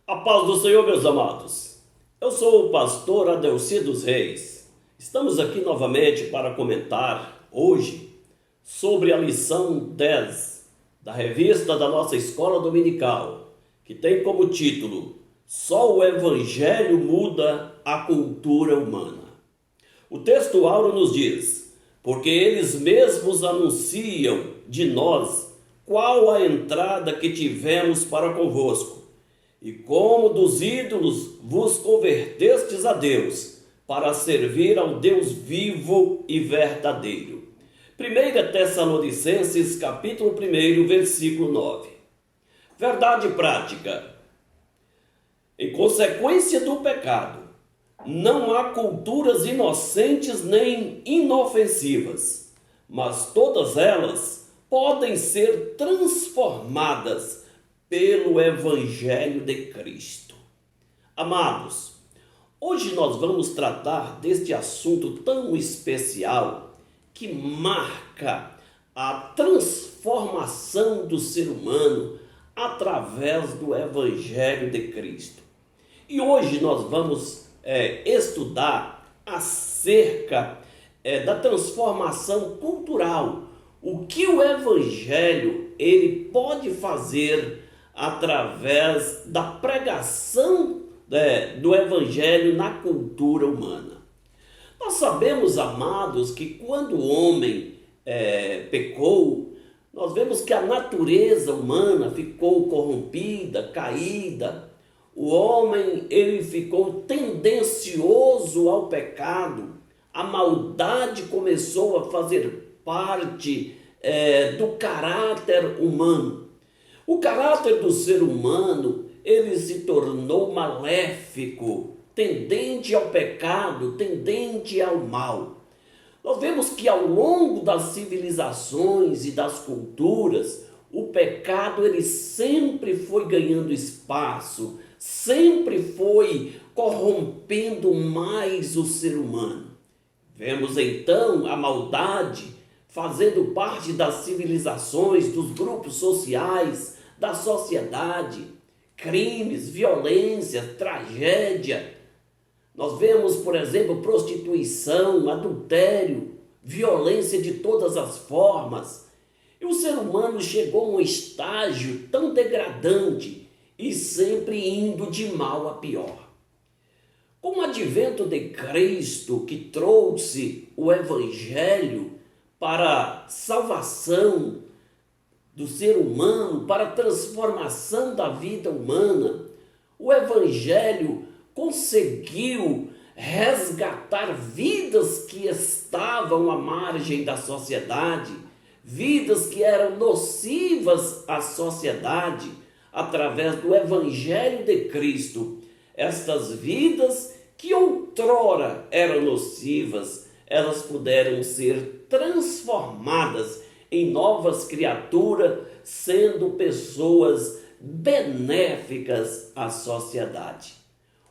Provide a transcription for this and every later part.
A paz do Senhor, meus amados. Eu sou o pastor Adelci dos Reis. Estamos aqui novamente para comentar hoje sobre a lição 10 da revista da nossa escola dominical, que tem como título Só o Evangelho muda a cultura humana. O texto áureo nos diz: porque eles mesmos anunciam de nós qual a entrada que tivemos para convosco, e como dos ídolos vos convertestes a Deus, para servir ao Deus vivo e verdadeiro. 1 Tessalonicenses capítulo 1, versículo 9. Verdade prática. Em consequência do pecado, não há culturas inocentes nem inofensivas, mas todas elas podem ser transformadas pelo Evangelho de Cristo. Amados, hoje nós vamos tratar deste assunto tão especial que marca a transformação do ser humano através do Evangelho de Cristo. E hoje nós vamos estudar acerca da transformação cultural. O que o Evangelho ele pode fazer através da pregação do Evangelho na cultura humana. Nós sabemos, amados, que quando o homem pecou, nós vemos que a natureza humana ficou corrompida, caída. O homem ele ficou tendencioso ao pecado. A maldade começou a fazer parte do caráter humano. O caráter do ser humano ele se tornou maléfico, tendente ao pecado, tendente ao mal. Nós vemos que ao longo das civilizações e das culturas, o pecado ele sempre foi ganhando espaço, sempre foi corrompendo mais o ser humano. Vemos então a maldade fazendo parte das civilizações, dos grupos sociais, da sociedade, crimes, violência, tragédia. Nós vemos, por exemplo, prostituição, adultério, violência de todas as formas. E o ser humano chegou a um estágio tão degradante e sempre indo de mal a pior. Com o advento de Cristo, que trouxe o Evangelho para a salvação do ser humano, para a transformação da vida humana, o Evangelho conseguiu resgatar vidas que estavam à margem da sociedade, vidas que eram nocivas à sociedade, através do Evangelho de Cristo. Estas vidas que outrora eram nocivas, elas puderam ser transformadas em novas criaturas, sendo pessoas benéficas à sociedade.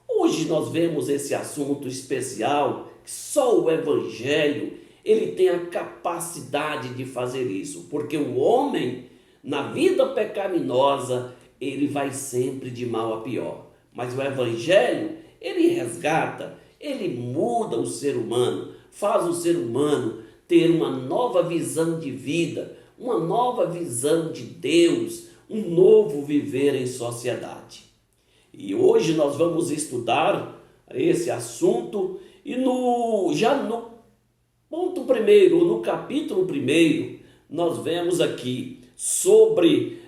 Hoje nós vemos esse assunto especial, que só o Evangelho ele tem a capacidade de fazer isso, porque o homem, na vida pecaminosa, ele vai sempre de mal a pior. Mas o Evangelho, ele resgata, ele muda o ser humano, faz o ser humano ter uma nova visão de vida, uma nova visão de Deus, um novo viver em sociedade. E hoje nós vamos estudar esse assunto e já no ponto primeiro, no capítulo 1, nós vemos aqui sobre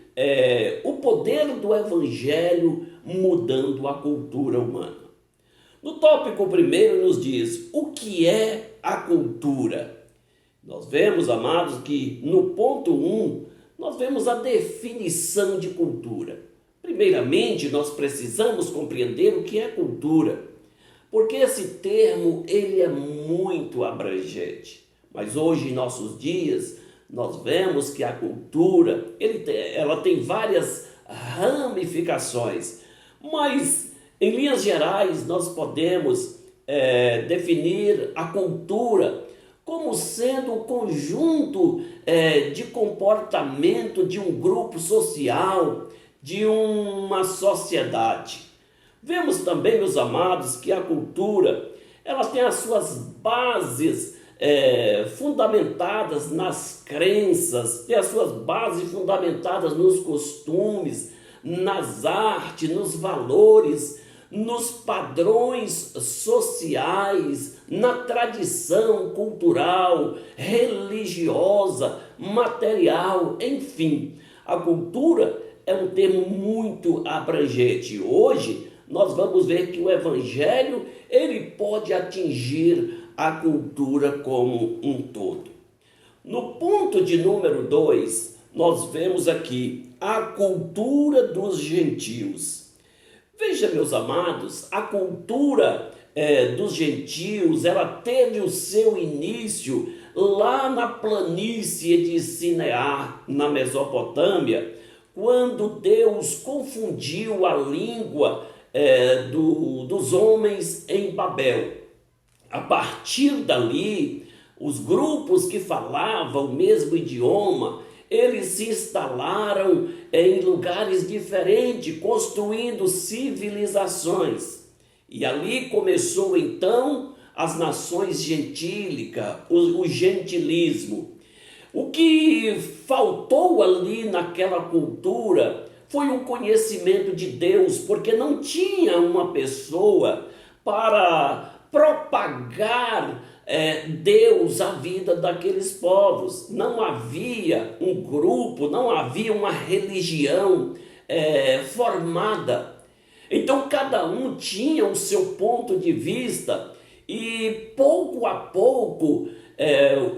o poder do Evangelho mudando a cultura humana. No tópico 1 nos diz o que é a cultura. Nós vemos, amados, que no ponto 1 nós vemos a definição de cultura. Primeiramente, nós precisamos compreender o que é cultura, porque esse termo ele é muito abrangente. Mas hoje, em nossos dias, nós vemos que a cultura ela tem várias ramificações, mas em linhas gerais nós podemos definir a cultura como sendo o conjunto de comportamento de um grupo social, de uma sociedade. Vemos também, meus amados, que a cultura ela tem as suas bases fundamentadas nas crenças, tem as suas bases fundamentadas nos costumes, nas artes, nos valores, nos padrões sociais, na tradição cultural, religiosa, material, enfim. A cultura é um termo muito abrangente. Hoje nós vamos ver que o evangelho ele pode atingir a cultura como um todo. No ponto de número 2, nós vemos aqui a cultura dos gentios. Veja, meus amados, a cultura dos gentios, ela teve o seu início lá na planície de Sinear, na Mesopotâmia, quando Deus confundiu a língua dos homens em Babel. A partir dali, os grupos que falavam o mesmo idioma, eles se instalaram em lugares diferentes, construindo civilizações. E ali começou então as nações gentílicas, o gentilismo. O que faltou ali naquela cultura foi um conhecimento de Deus, porque não tinha uma pessoa para propagar Deus à vida daqueles povos. Não havia um grupo, não havia uma religião formada. Então cada um tinha o seu ponto de vista e pouco a pouco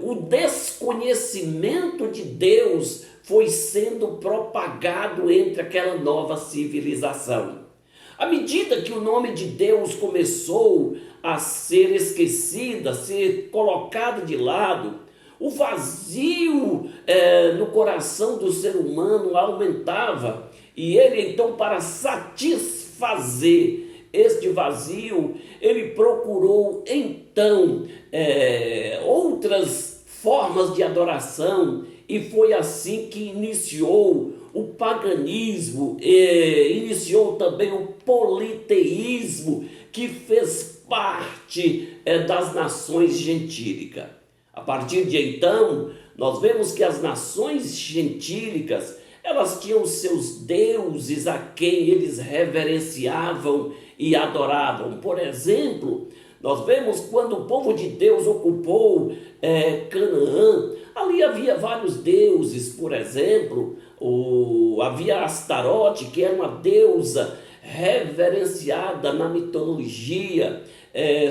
o desconhecimento de Deus foi sendo propagado entre aquela nova civilização. À medida que o nome de Deus começou a ser esquecido, a ser colocado de lado, o vazio no coração do ser humano aumentava. E ele então, para satisfazer este vazio, ele procurou então outras formas de adoração, e foi assim que iniciou o paganismo, iniciou também o politeísmo, que fez parte das nações gentílicas. A partir de então, nós vemos que as nações gentílicas, elas tinham seus deuses a quem eles reverenciavam e adoravam. Por exemplo, nós vemos quando o povo de Deus ocupou Canaã, ali havia vários deuses. Por exemplo, havia Astarote, que era uma deusa reverenciada na mitologia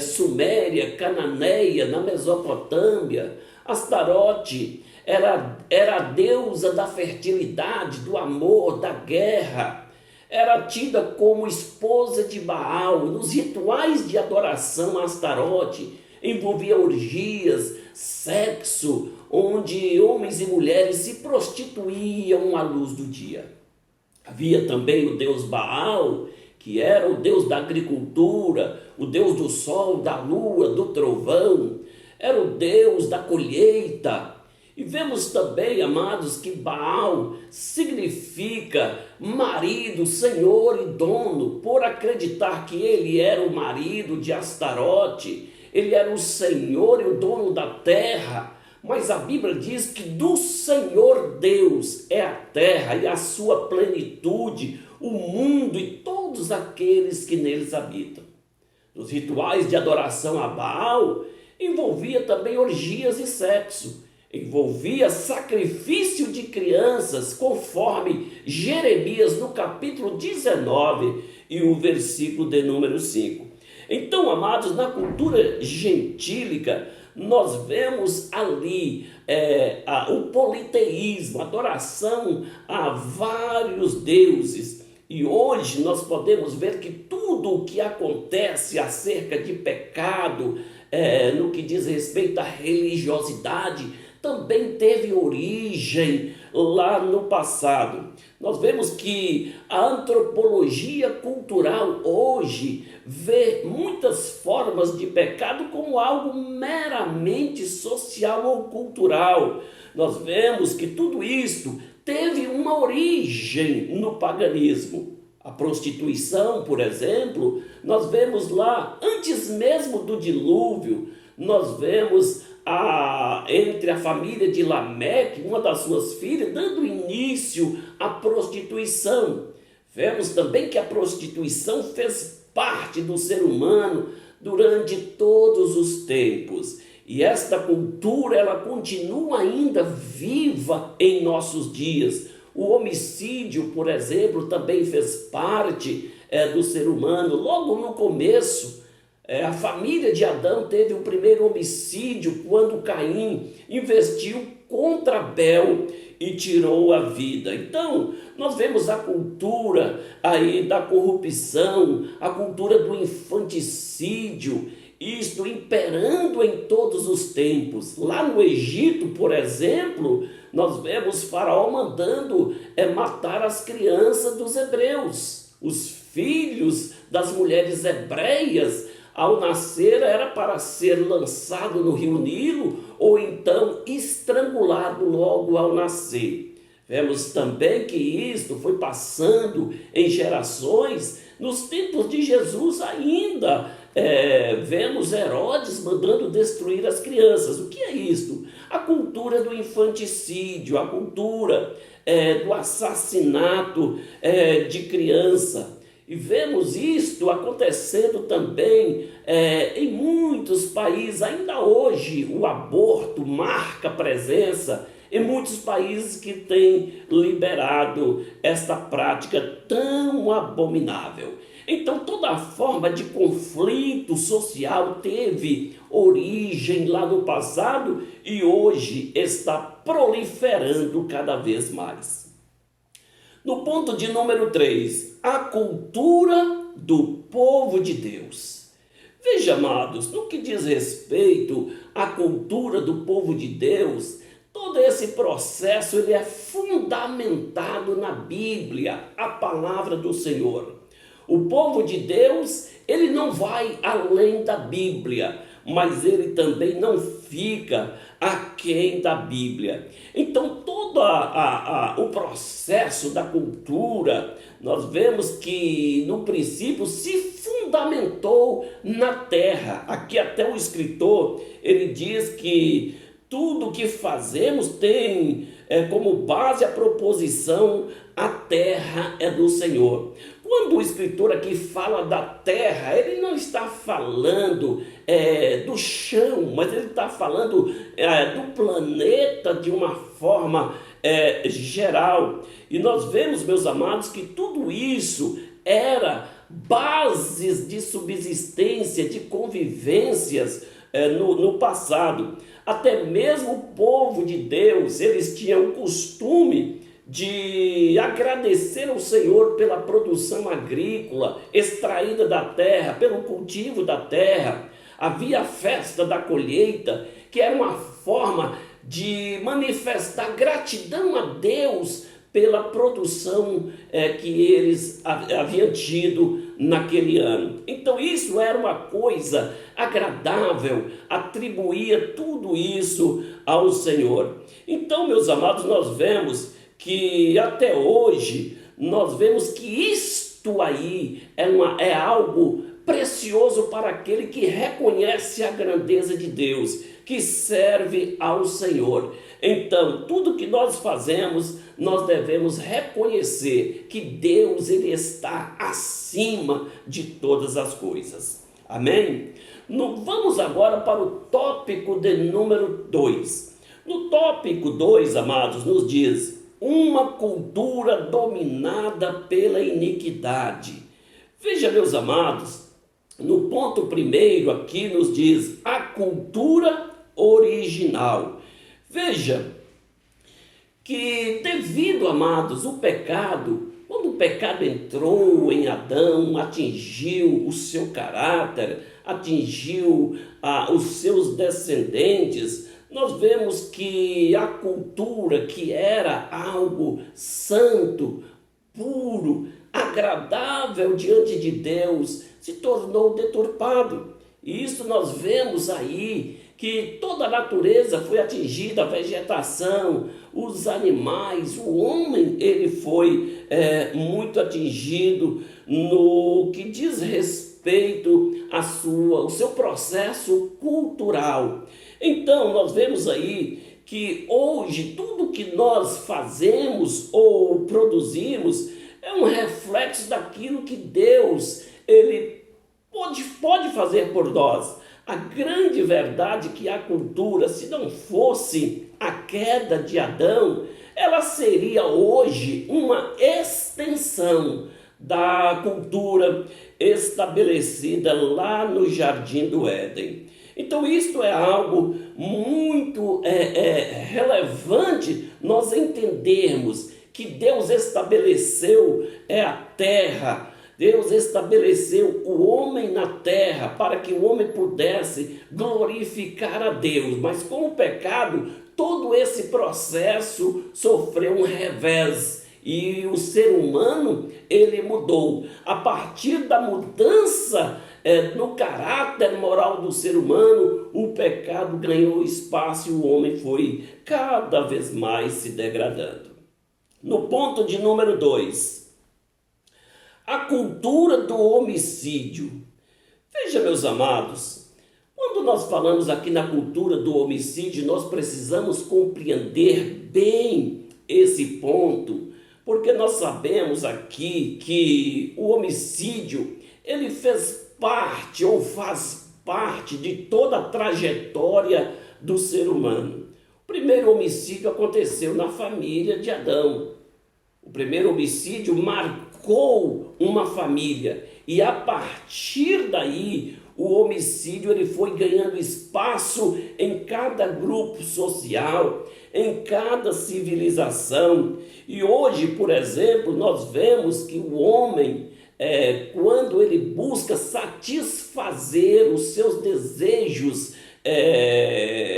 suméria, cananeia, na Mesopotâmia. Astarote era a deusa da fertilidade, do amor, da guerra. Era tida como esposa de Baal. Nos rituais de adoração a Astarote envolvia orgias, sexo, onde homens e mulheres se prostituíam à luz do dia. Havia também o deus Baal, que era o deus da agricultura, o deus do sol, da lua, do trovão, era o deus da colheita. E vemos também, amados, que Baal significa marido, senhor e dono, por acreditar que ele era o marido de Astarote, ele era o senhor e o dono da terra. Mas a Bíblia diz que do Senhor Deus é a terra e a sua plenitude, o mundo e todos aqueles que neles habitam. Nos rituais de adoração a Baal, envolvia também orgias e sexo, envolvia sacrifício de crianças, conforme Jeremias no capítulo 19 e o versículo de número 5. Então, amados, na cultura gentílica, nós vemos ali o politeísmo, adoração a vários deuses. E hoje nós podemos ver que tudo o que acontece acerca de pecado, no que diz respeito à religiosidade, também teve origem lá no passado. Nós vemos que a antropologia cultural hoje vê muitas formas de pecado como algo meramente social ou cultural. Nós vemos que tudo isso teve uma origem no paganismo. A A prostituição, por exemplo, nós vemos lá, antes mesmo do dilúvio, nós vemos entre a família de Lameque, uma das suas filhas, dando início à prostituição. Vemos também que a prostituição fez parte do ser humano durante todos os tempos. E esta cultura, ela continua ainda viva em nossos dias. O homicídio, por exemplo, também fez parte do ser humano. Logo no começo, a família de Adão teve o primeiro homicídio quando Caim investiu contra Abel e tirou a vida. Então, nós vemos a cultura aí da corrupção, a cultura do infanticídio, isto imperando em todos os tempos. Lá no Egito, por exemplo, nós vemos Faraó mandando matar as crianças dos hebreus. Os filhos das mulheres hebreias, ao nascer, era para ser lançado no rio Nilo ou então estrangulado logo ao nascer. Vemos também que isto foi passando em gerações. Nos tempos de Jesus ainda vemos Herodes mandando destruir as crianças. O que é isto? A cultura do infanticídio, a cultura do assassinato de criança. E vemos isto acontecendo também em muitos países. Ainda hoje o aborto marca presença em muitos países que têm liberado esta prática tão abominável. Então toda forma de conflito social teve origem lá no passado e hoje está proliferando cada vez mais. No ponto de número 3, a cultura do povo de Deus. Veja, amados, no que diz respeito à cultura do povo de Deus, todo esse processo ele é fundamentado na Bíblia, a palavra do Senhor. O povo de Deus, ele não vai além da Bíblia, mas ele também não fica aquém da Bíblia. Então, todo o processo da cultura, nós vemos que no princípio se fundamentou na terra. Aqui até o escritor, ele diz que tudo que fazemos tem como base a proposição: a terra é do Senhor. Quando o escritor aqui fala da terra, ele não está falando do chão, mas ele está falando do planeta de uma forma geral. E nós vemos, meus amados, que tudo isso era bases de subsistência, de convivências no passado. Até mesmo o povo de Deus, eles tinham o costume de agradecer ao Senhor pela produção agrícola extraída da terra, pelo cultivo da terra. Havia a festa da colheita, que era uma forma de manifestar gratidão a Deus pela produção que eles haviam tido naquele ano. Então isso era uma coisa agradável, atribuía tudo isso ao Senhor. Então, meus amados, nós vemos que até hoje, nós vemos que isto aí é algo precioso para aquele que reconhece a grandeza de Deus, que serve ao Senhor. Então, tudo que nós fazemos, nós devemos reconhecer que Deus ele está acima de todas as coisas. Amém? Vamos agora para o tópico de número 2. No tópico 2, amados, nos diz: uma cultura dominada pela iniquidade. Veja, meus amados, no ponto primeiro aqui nos diz a cultura original. Veja que devido, amados, o pecado, quando o pecado entrou em Adão, atingiu o seu caráter, atingiu os seus descendentes, nós vemos que a cultura, que era algo santo, puro, agradável diante de Deus, se tornou deturpado. E isso nós vemos aí que toda a natureza foi atingida, a vegetação, os animais, o homem ele foi muito atingido no que diz respeito ao seu processo cultural. Então nós vemos aí que hoje tudo que nós fazemos ou produzimos é um reflexo daquilo que Deus ele pode fazer por nós. A grande verdade é que a cultura, se não fosse a queda de Adão, ela seria hoje uma extensão da cultura estabelecida lá no Jardim do Éden. Então isto é algo muito relevante nós entendermos que Deus estabeleceu a terra. Deus estabeleceu o homem na terra para que o homem pudesse glorificar a Deus. Mas com o pecado, todo esse processo sofreu um revés. E o ser humano, ele mudou. A partir da mudança no caráter moral do ser humano, o pecado ganhou espaço e o homem foi cada vez mais se degradando. No ponto de número 2. A cultura do homicídio. Veja, meus amados, quando nós falamos aqui na cultura do homicídio, nós precisamos compreender bem esse ponto, porque nós sabemos aqui que o homicídio, ele fez parte ou faz parte de toda a trajetória do ser humano. O primeiro homicídio aconteceu na família de Adão. O primeiro homicídio marcou uma família e a partir daí o homicídio ele foi ganhando espaço em cada grupo social, em cada civilização. E hoje, por exemplo, nós vemos que o homem, quando ele busca satisfazer os seus desejos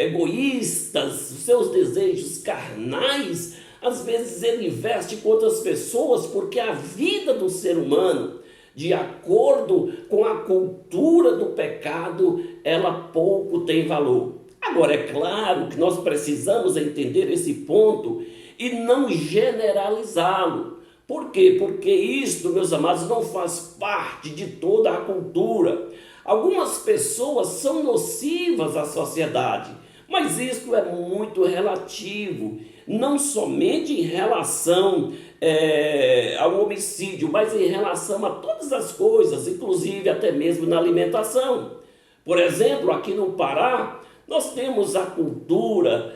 egoístas, os seus desejos carnais, às vezes ele investe com outras pessoas, porque a vida do ser humano, de acordo com a cultura do pecado, ela pouco tem valor. Agora, é claro que nós precisamos entender esse ponto e não generalizá-lo. Por quê? Porque isto, meus amados, não faz parte de toda a cultura. Algumas pessoas são nocivas à sociedade, mas isso é muito relativo. Não somente em relação ao homicídio, mas em relação a todas as coisas, inclusive até mesmo na alimentação. Por exemplo, aqui no Pará, nós temos a cultura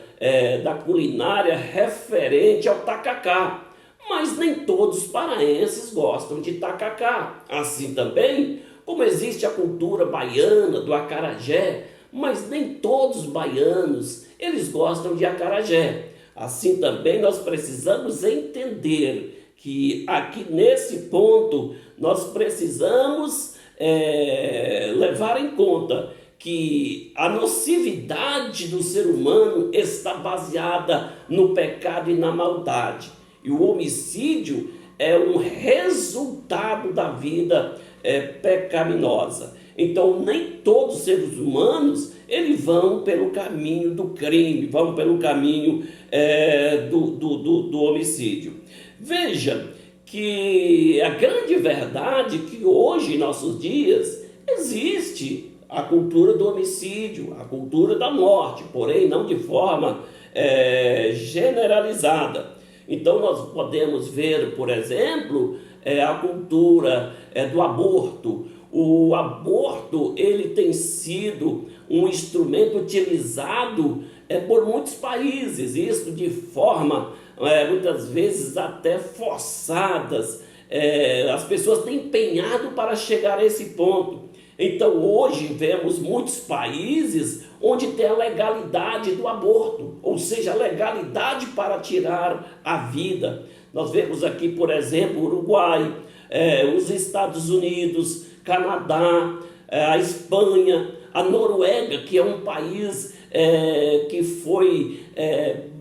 da culinária referente ao tacacá, mas nem todos os paraenses gostam de tacacá. Assim também, como existe a cultura baiana do acarajé, mas nem todos os baianos eles gostam de acarajé. Assim também nós precisamos entender que aqui nesse ponto nós precisamos levar em conta que a nocividade do ser humano está baseada no pecado e na maldade. E o homicídio é um resultado da vida pecaminosa. Então nem todos os seres humanos eles vão pelo caminho do crime, vão pelo caminho do homicídio. Veja que a grande verdade é que hoje, em nossos dias, existe a cultura do homicídio, a cultura da morte, porém não de forma generalizada. Então nós podemos ver, por exemplo, a cultura do aborto. O aborto ele tem sido um instrumento utilizado por muitos países, isso de forma muitas vezes até forçadas. As pessoas têm empenhado para chegar a esse ponto. Então hoje vemos muitos países onde tem a legalidade do aborto, ou seja, a legalidade para tirar a vida. Nós vemos aqui, por exemplo, o Uruguai, os Estados Unidos, Canadá, a Espanha, a Noruega, que é um país que foi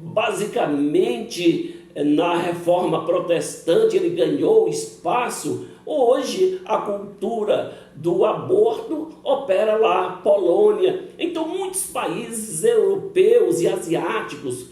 basicamente na reforma protestante, ele ganhou espaço Hoje, a cultura do aborto opera lá, Polônia. Então, muitos países europeus e asiáticos,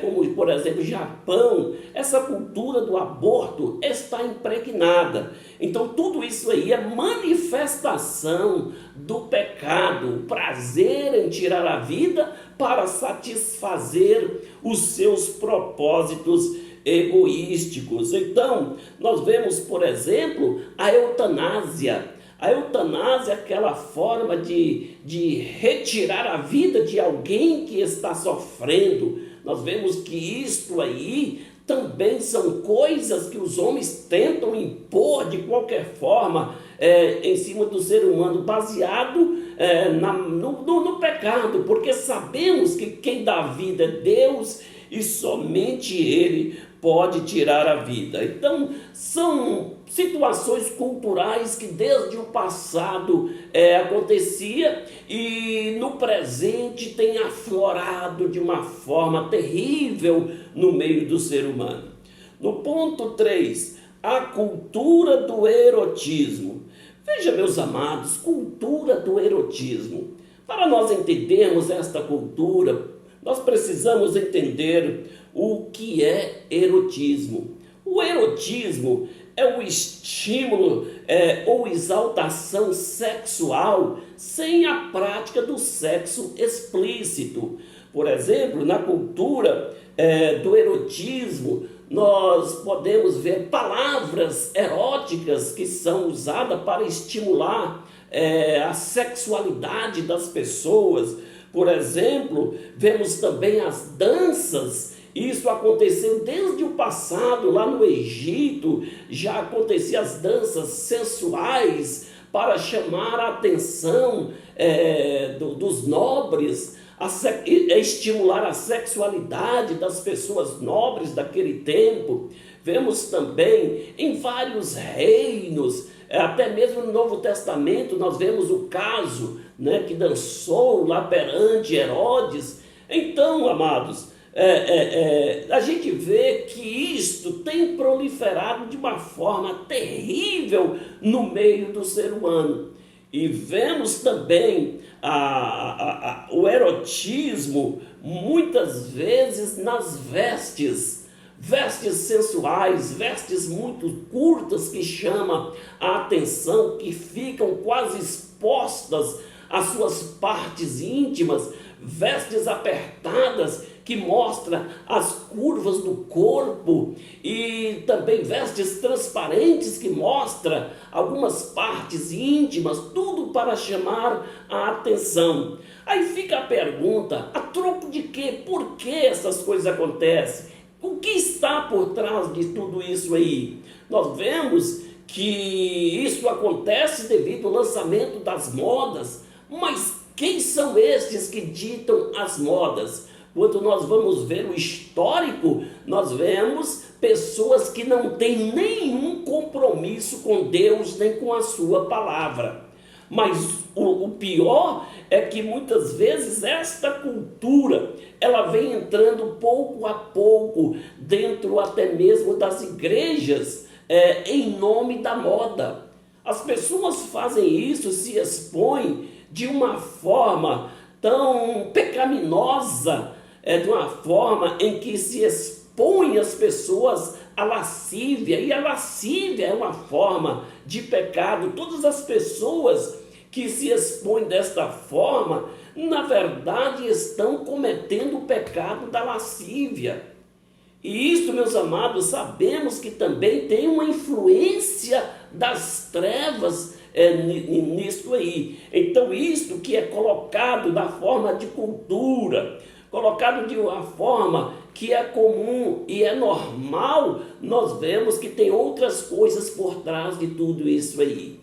como, por exemplo, Japão, essa cultura do aborto está impregnada. Então, tudo isso aí é manifestação do pecado, o prazer em tirar a vida para satisfazer os seus propósitos egoísticos. Então, nós vemos, por exemplo, a eutanásia. A eutanásia é aquela forma de retirar a vida de alguém que está sofrendo. Nós vemos que isto aí também são coisas que os homens tentam impor de qualquer forma em cima do ser humano, baseado no pecado, porque sabemos que quem dá vida é Deus e somente Ele pode tirar a vida. Então, são situações culturais que desde o passado acontecia e no presente tem aflorado de uma forma terrível no meio do ser humano. No ponto 3, a cultura do erotismo. Veja, meus amados, cultura do erotismo. Para nós entendermos esta cultura, nós precisamos entender o que é erotismo. O erotismo é o estímulo ou exaltação sexual sem a prática do sexo explícito. Por exemplo, na cultura do erotismo, nós podemos ver palavras eróticas que são usadas para estimular a sexualidade das pessoas. Por exemplo, vemos também as danças. Isso aconteceu desde o passado, lá no Egito, já aconteciam as danças sensuais para chamar a atenção dos nobres, estimular a sexualidade das pessoas nobres daquele tempo. Vemos também em vários reinos, até mesmo no Novo Testamento, nós vemos o caso que dançou lá perante Herodes. Então, amados, a gente vê que isto tem proliferado de uma forma terrível no meio do ser humano. E vemos também o erotismo muitas vezes nas vestes sensuais, vestes muito curtas que chamam a atenção, que ficam quase expostas às suas partes íntimas, vestes apertadas que mostram as curvas do corpo e também vestes transparentes que mostram algumas partes íntimas, tudo para chamar a atenção. Aí fica a pergunta, a troco de quê? Por que essas coisas acontecem? O que está por trás de tudo isso aí? Nós vemos que isso acontece devido ao lançamento das modas, mas quem são estes que ditam as modas? Quando nós vamos ver o histórico, nós vemos pessoas que não têm nenhum compromisso com Deus nem com a sua palavra. Mas o pior é que muitas vezes esta cultura, ela vem entrando pouco a pouco dentro até mesmo das igrejas, em nome da moda. As pessoas fazem isso, se expõem de uma forma tão pecaminosa, de uma forma em que se expõe as pessoas à lascívia, e a lascívia é uma forma de pecado. Todas as pessoas que se expõem desta forma, na verdade estão cometendo o pecado da lascívia. E isso, meus amados, sabemos que também tem uma influência das trevas nisso aí. Então, isto que é colocado da forma de cultura, colocado de uma forma que é comum e é normal, nós vemos que tem outras coisas por trás de tudo isso aí.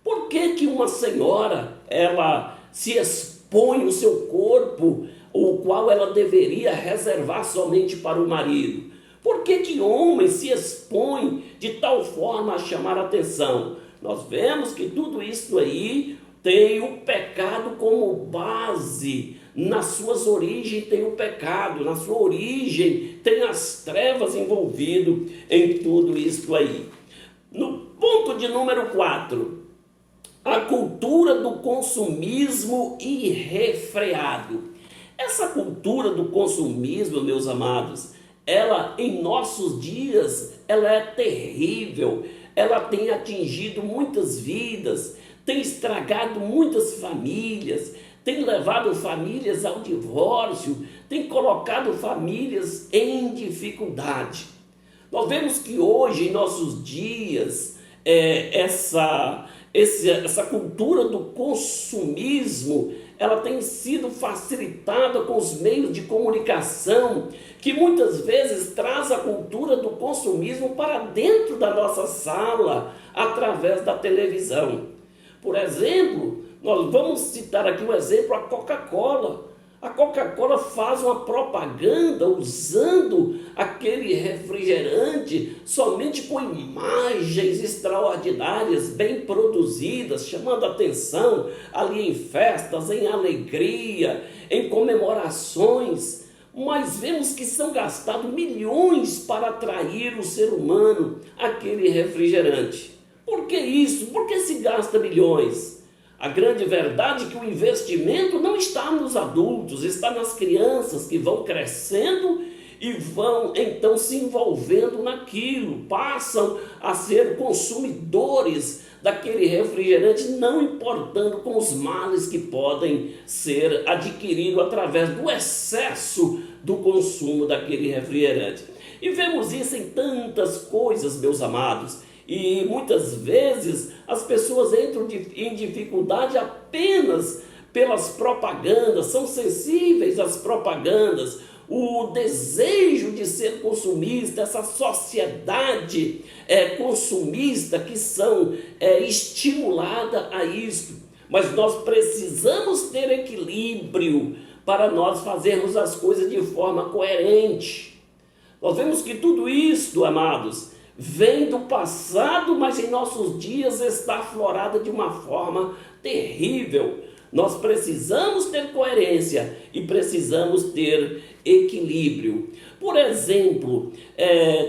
Por que uma senhora, ela se expõe o seu corpo, o qual ela deveria reservar somente para o marido? Por que homem se expõe de tal forma a chamar a atenção? Nós vemos que tudo isso aí tem o pecado como base. Nas suas origens tem o pecado, na sua origem tem as trevas envolvidas em tudo isso aí. No Ponto de número 4. A cultura do consumismo irrefreado. Essa cultura do consumismo, meus amados, ela em nossos dias, ela é terrível. Ela tem atingido muitas vidas, tem estragado muitas famílias, tem levado famílias ao divórcio, tem colocado famílias em dificuldade. Nós vemos que hoje, em nossos dias, essa cultura do consumismo, ela tem sido facilitada com os meios de comunicação, que muitas vezes traz a cultura do consumismo para dentro da nossa sala, através da televisão. Por exemplo, nós vamos citar aqui um exemplo, a Coca-Cola. A Coca-Cola faz uma propaganda usando aquele refrigerante somente com imagens extraordinárias, bem produzidas, chamando a atenção ali em festas, em alegria, em comemorações. Mas vemos que são gastados milhões para atrair o ser humano àquele refrigerante. Por que isso? Por que se gasta milhões? A grande verdade é que o investimento não está nos adultos, está nas crianças que vão crescendo e vão então se envolvendo naquilo, passam a ser consumidores daquele refrigerante, não importando com os males que podem ser adquiridos através do excesso do consumo daquele refrigerante. E vemos isso em tantas coisas, meus amados. E muitas vezes as pessoas entram em dificuldade apenas pelas propagandas, são sensíveis às propagandas, o desejo de ser consumista, essa sociedade consumista que são estimulada a isso. Mas nós precisamos ter equilíbrio para nós fazermos as coisas de forma coerente. Nós vemos que tudo isso, amados, vem do passado, mas em nossos dias está aflorada de uma forma terrível. Nós precisamos ter coerência e precisamos ter equilíbrio. Por exemplo,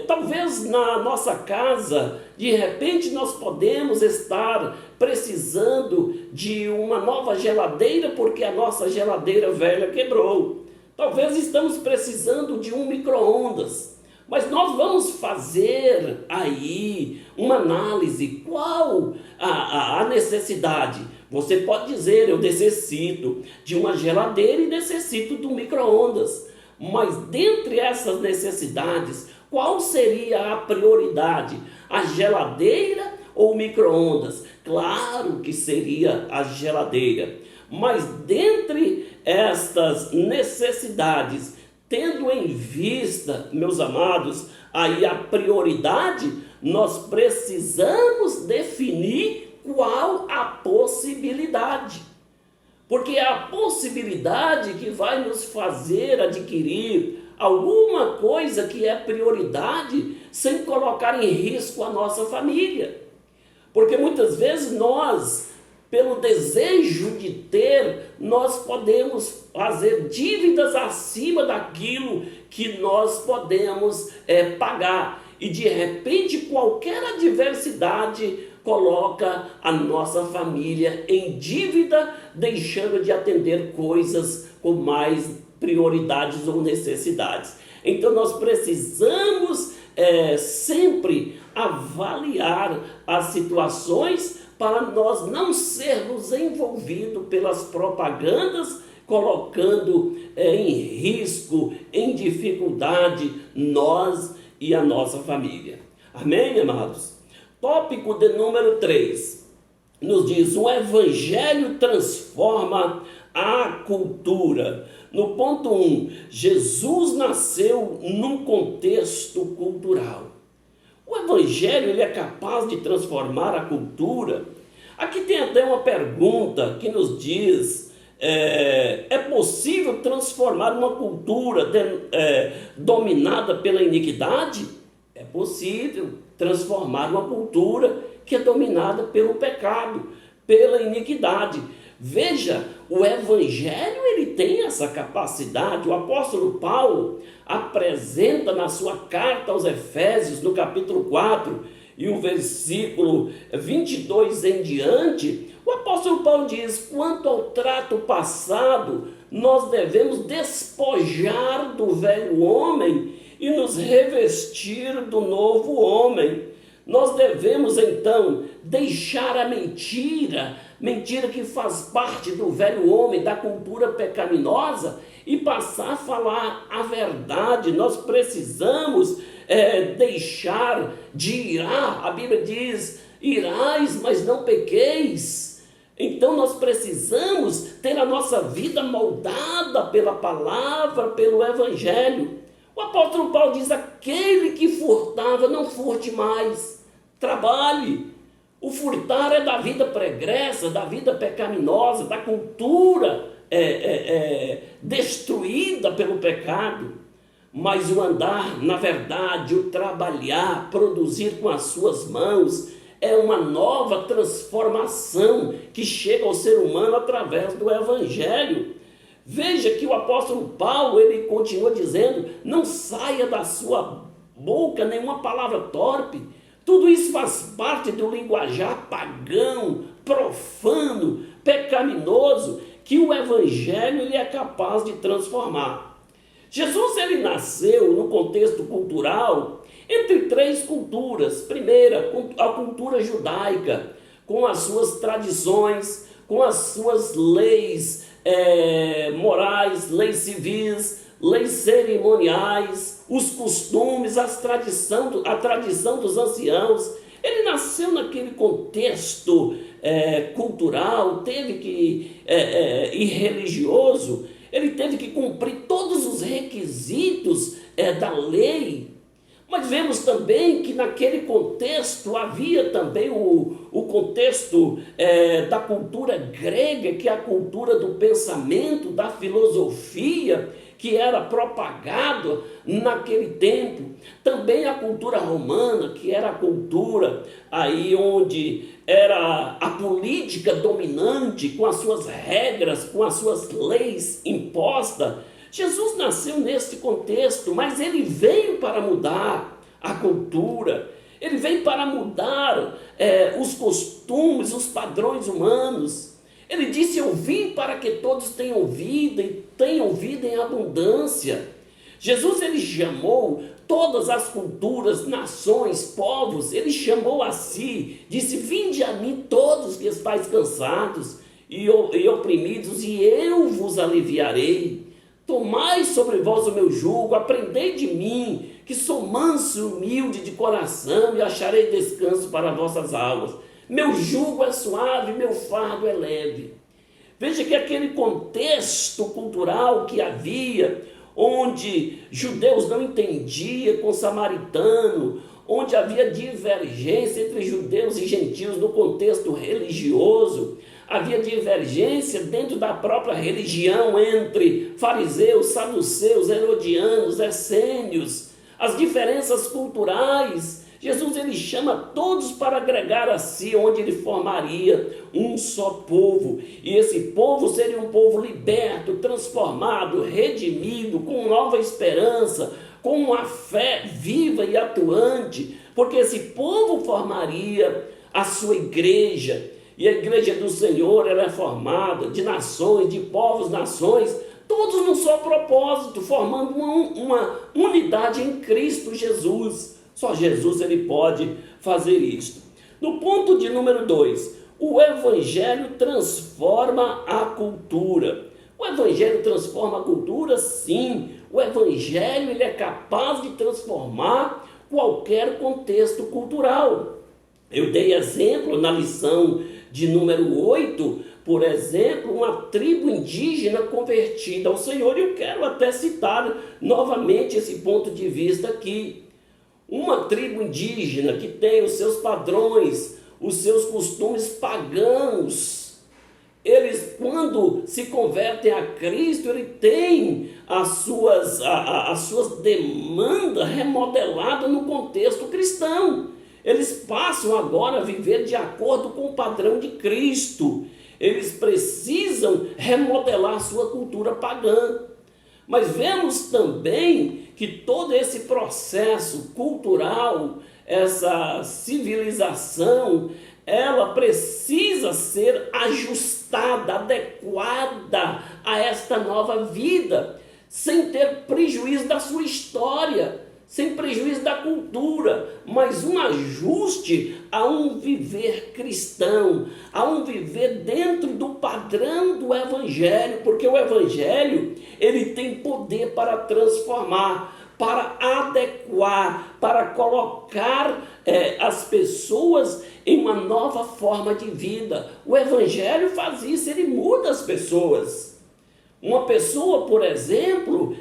talvez na nossa casa, de repente nós podemos estar precisando de uma nova geladeira porque a nossa geladeira velha quebrou. Talvez estamos precisando de um micro-ondas. Mas nós vamos fazer aí uma análise, qual a necessidade. Você pode dizer, eu necessito de uma geladeira e necessito de um micro-ondas. Mas dentre essas necessidades, qual seria a prioridade? A geladeira ou o micro-ondas? Claro que seria a geladeira. Mas dentre estas necessidades, tendo em vista, meus amados, aí a prioridade, nós precisamos definir qual a possibilidade. Porque é a possibilidade que vai nos fazer adquirir alguma coisa que é prioridade sem colocar em risco a nossa família. Porque muitas vezes nós, pelo desejo de ter, nós podemos fazer dívidas acima daquilo que nós podemos pagar. E de repente qualquer adversidade coloca a nossa família em dívida, deixando de atender coisas com mais prioridades ou necessidades. Então nós precisamos sempre avaliar as situações para nós não sermos envolvidos pelas propagandas, colocando em risco, em dificuldade, nós e a nossa família. Amém, amados? Tópico de número 3, nos diz, o Evangelho transforma a cultura. No ponto 1, Jesus nasceu num contexto cultural. O Evangelho ele é capaz de transformar a cultura. Aqui tem até uma pergunta que nos diz, é possível transformar uma cultura dominada pela iniquidade? É possível transformar uma cultura que é dominada pelo pecado, pela iniquidade. Veja, o Evangelho ele tem essa capacidade. O apóstolo Paulo apresenta na sua carta aos Efésios, no capítulo 4, e o versículo 22 em diante, o apóstolo Paulo diz: quanto ao trato passado, nós devemos despojar do velho homem e nos revestir do novo homem. Nós devemos então deixar a mentira que faz parte do velho homem, da cultura pecaminosa, e passar a falar a verdade. Nós precisamos deixar de irar. A Bíblia diz: irais, mas não pequeis. Então nós precisamos ter a nossa vida moldada pela palavra, pelo evangelho. O apóstolo Paulo diz: aquele que furtava, não furte mais, trabalhe. O furtar é da vida pregressa, da vida pecaminosa, da cultura destruída pelo pecado. Mas o andar na verdade, o trabalhar, produzir com as suas mãos, é uma nova transformação que chega ao ser humano através do evangelho. Veja que o apóstolo Paulo, ele continua dizendo: não saia da sua boca nenhuma palavra torpe. Tudo isso faz parte do linguajar pagão, profano, pecaminoso, que o evangelho ele é capaz de transformar. Jesus ele nasceu no contexto cultural entre três culturas. Primeira, a cultura judaica, com as suas tradições, com as suas leis morais, leis civis, leis cerimoniais, os costumes, a tradição dos anciãos. Ele nasceu naquele contexto cultural, e religioso. Ele teve que cumprir todos os requisitos da lei. Mas vemos também que naquele contexto havia também o contexto da cultura grega, que é a cultura do pensamento, da filosofia, que era propagado naquele tempo. Também a cultura romana, que era a cultura aí onde era a política dominante, com as suas regras, com as suas leis impostas. Jesus nasceu nesse contexto, mas ele veio para mudar a cultura, ele veio para mudar os costumes, os padrões humanos. Ele disse: eu vim para que todos tenham vida e tenham vida em abundância. Jesus ele chamou todas as culturas, nações, povos, ele chamou a si, disse: vinde a mim todos que estáis cansados e oprimidos, e eu vos aliviarei. Tomai sobre vós o meu jugo, aprendei de mim, que sou manso e humilde de coração, e acharei descanso para vossas almas. Meu jugo é suave, meu fardo é leve. Veja que aquele contexto cultural que havia, onde judeus não entendiam com samaritano, onde havia divergência entre judeus e gentios no contexto religioso, havia divergência dentro da própria religião entre fariseus, saduceus, herodianos, essênios, as diferenças culturais. Jesus ele chama todos para agregar a si, onde ele formaria um só povo. E esse povo seria um povo liberto, transformado, redimido, com nova esperança, com uma fé viva e atuante, porque esse povo formaria a sua igreja. E a igreja do Senhor ela é formada de nações, de povos, nações, todos num só propósito, formando uma unidade em Cristo Jesus. Só Jesus ele pode fazer isto. No ponto de número 2, o evangelho transforma a cultura. O evangelho transforma a cultura? Sim. O evangelho ele é capaz de transformar qualquer contexto cultural. Eu dei exemplo na lição de número 8, por exemplo, uma tribo indígena convertida ao Senhor, e eu quero até citar novamente esse ponto de vista aqui. Uma tribo indígena que tem os seus padrões, os seus costumes pagãos, eles quando se convertem a Cristo, ele tem as suas demandas remodeladas no contexto cristão. Eles passam agora a viver de acordo com o padrão de Cristo. Eles precisam remodelar sua cultura pagã. Mas vemos também que todo esse processo cultural essa civilização, ela precisa ser ajustada, adequada a esta nova vida, sem ter prejuízo da sua história, sem prejuízo da cultura, mas um ajuste a um viver cristão, a um viver dentro do padrão do Evangelho, porque o Evangelho, ele tem poder para transformar, para adequar, para colocar as pessoas em uma nova forma de vida. O Evangelho faz isso, ele muda as pessoas. Uma pessoa, por exemplo,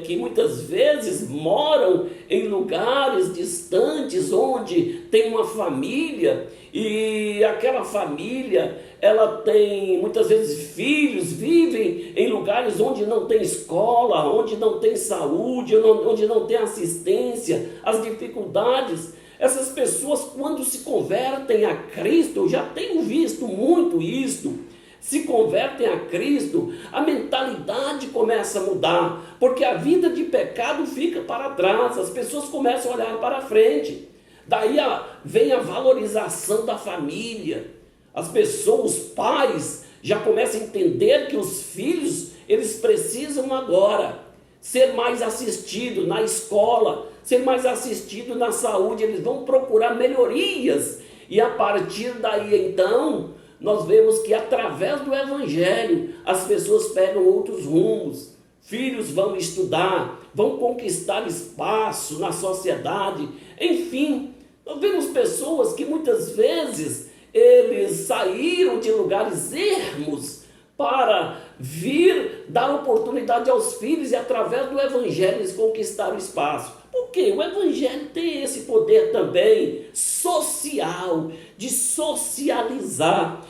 que muitas vezes moram em lugares distantes, onde tem uma família, e aquela família, ela tem muitas vezes filhos, vivem em lugares onde não tem escola, onde não tem saúde, onde não tem assistência, as dificuldades. Essas pessoas, quando se convertem a Cristo, eu já tenho visto muito isso, se convertem a Cristo, a mentalidade começa a mudar, porque a vida de pecado fica para trás, as pessoas começam a olhar para frente. Daí vem a valorização da família. As pessoas, os pais, já começam a entender que os filhos, eles precisam agora ser mais assistidos na escola, ser mais assistidos na saúde, eles vão procurar melhorias. E a partir daí, então, nós vemos que através do Evangelho as pessoas pegam outros rumos. Filhos vão estudar, vão conquistar espaço na sociedade. Enfim, nós vemos pessoas que muitas vezes eles saíram de lugares ermos para vir dar oportunidade aos filhos e através do Evangelho eles conquistaram espaço. Porque o Evangelho tem esse poder também social, de socializar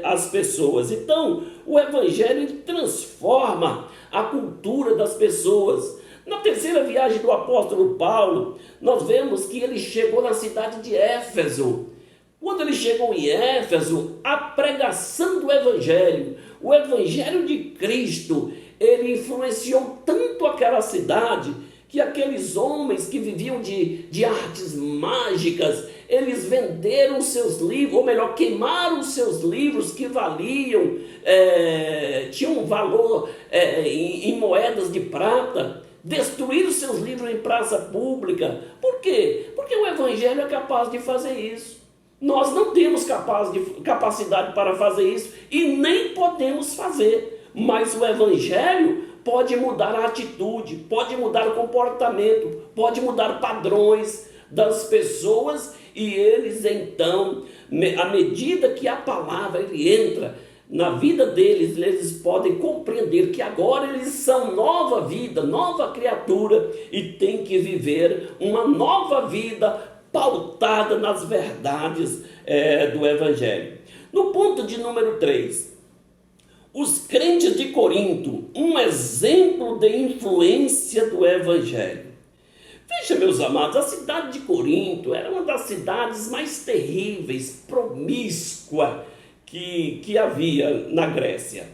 as pessoas. Então, o Evangelho ele transforma a cultura das pessoas. Na terceira viagem do apóstolo Paulo, nós vemos que ele chegou na cidade de Éfeso. Quando ele chegou em Éfeso, a pregação do Evangelho, o Evangelho de Cristo, ele influenciou tanto aquela cidade, que aqueles homens que viviam de artes mágicas, eles venderam seus livros, ou melhor, queimaram seus livros que valiam, tinham um valor em moedas de prata, destruíram seus livros em praça pública. Por quê? Porque o Evangelho é capaz de fazer isso. Nós não temos capacidade para fazer isso e nem podemos fazer, mas o Evangelho pode mudar a atitude, pode mudar o comportamento, pode mudar padrões das pessoas e eles então, à medida que a palavra ele entra na vida deles, eles podem compreender que agora eles são nova vida, nova criatura e tem que viver uma nova vida pautada nas verdades do Evangelho. No ponto de número 3, os crentes de Corinto, um exemplo de influência do Evangelho. Veja, meus amados, a cidade de Corinto era uma das cidades mais terríveis, promíscua que havia na Grécia.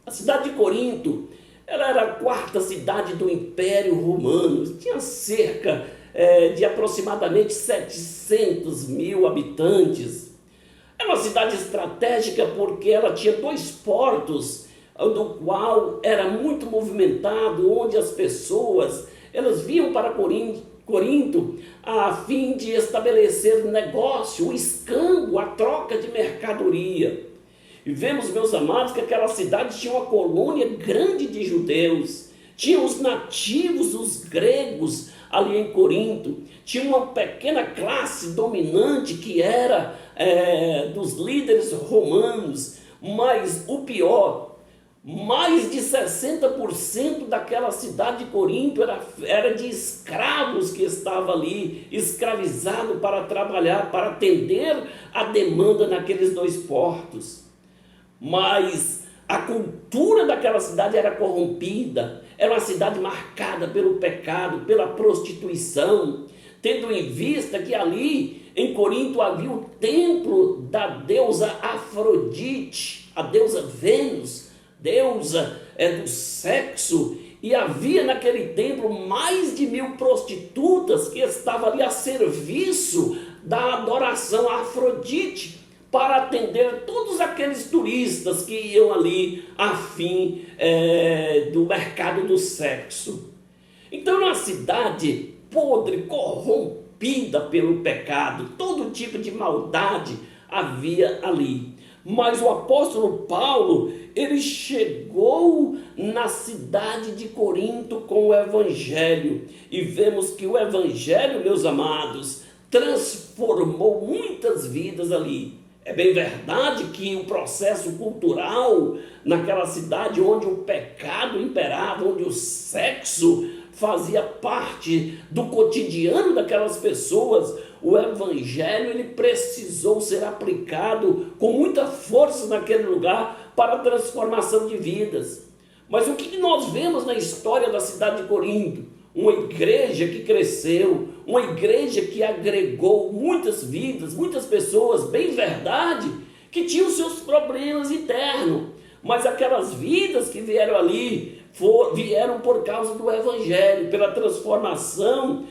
A cidade de Corinto, ela era a quarta cidade do Império Romano, tinha cerca de aproximadamente 700 mil habitantes. É uma cidade estratégica porque ela tinha 2 portos, do qual era muito movimentado, onde as pessoas elas vinham para Corinto a fim de estabelecer negócio, o escambo, a troca de mercadoria. E vemos, meus amados, que aquela cidade tinha uma colônia grande de judeus, tinha os nativos, os gregos ali em Corinto, tinha uma pequena classe dominante que era dos líderes romanos, mas o pior, mais de 60% daquela cidade de Corinto era de escravos que estavam ali, escravizados para trabalhar, para atender a demanda naqueles 2 portos. Mas a cultura daquela cidade era corrompida, era uma cidade marcada pelo pecado, pela prostituição, tendo em vista que ali em Corinto havia o templo da deusa Afrodite, a deusa Vênus, deusa do sexo, e havia naquele templo mais de 1000 prostitutas que estavam ali a serviço da adoração a Afrodite, para atender todos aqueles turistas que iam ali a fim do mercado do sexo. Então, numa cidade podre, corrompida pelo pecado, todo tipo de maldade havia ali. Mas o apóstolo Paulo, ele chegou na cidade de Corinto com o evangelho. E vemos que o evangelho, meus amados, transformou muitas vidas ali. É bem verdade que o processo cultural naquela cidade onde o pecado imperava, onde o sexo fazia parte do cotidiano daquelas pessoas, o evangelho ele precisou ser aplicado com muita força naquele lugar para a transformação de vidas. Mas o que nós vemos na história da cidade de Corinto? Uma igreja que cresceu, uma igreja que agregou muitas vidas, muitas pessoas, bem verdade, que tinham seus problemas internos, mas aquelas vidas que vieram ali, vieram por causa do evangelho, pela transformação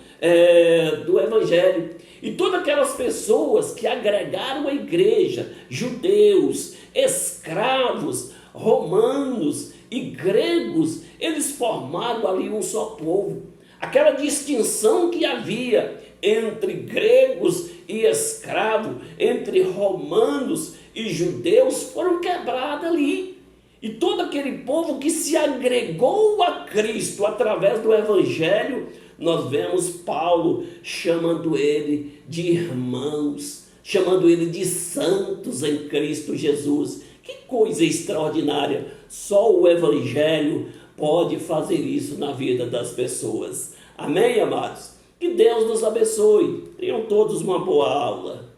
do evangelho. E todas aquelas pessoas que agregaram a igreja, judeus, escravos, romanos e gregos, eles formaram ali um só povo. Aquela distinção que havia entre gregos e escravos, entre romanos e judeus, foram quebradas ali. E todo aquele povo que se agregou a Cristo através do evangelho, nós vemos Paulo chamando ele de irmãos, chamando ele de santos em Cristo Jesus. Que coisa extraordinária! Só o evangelho pode fazer isso na vida das pessoas. Amém, amados? Que Deus nos abençoe. Tenham todos uma boa aula.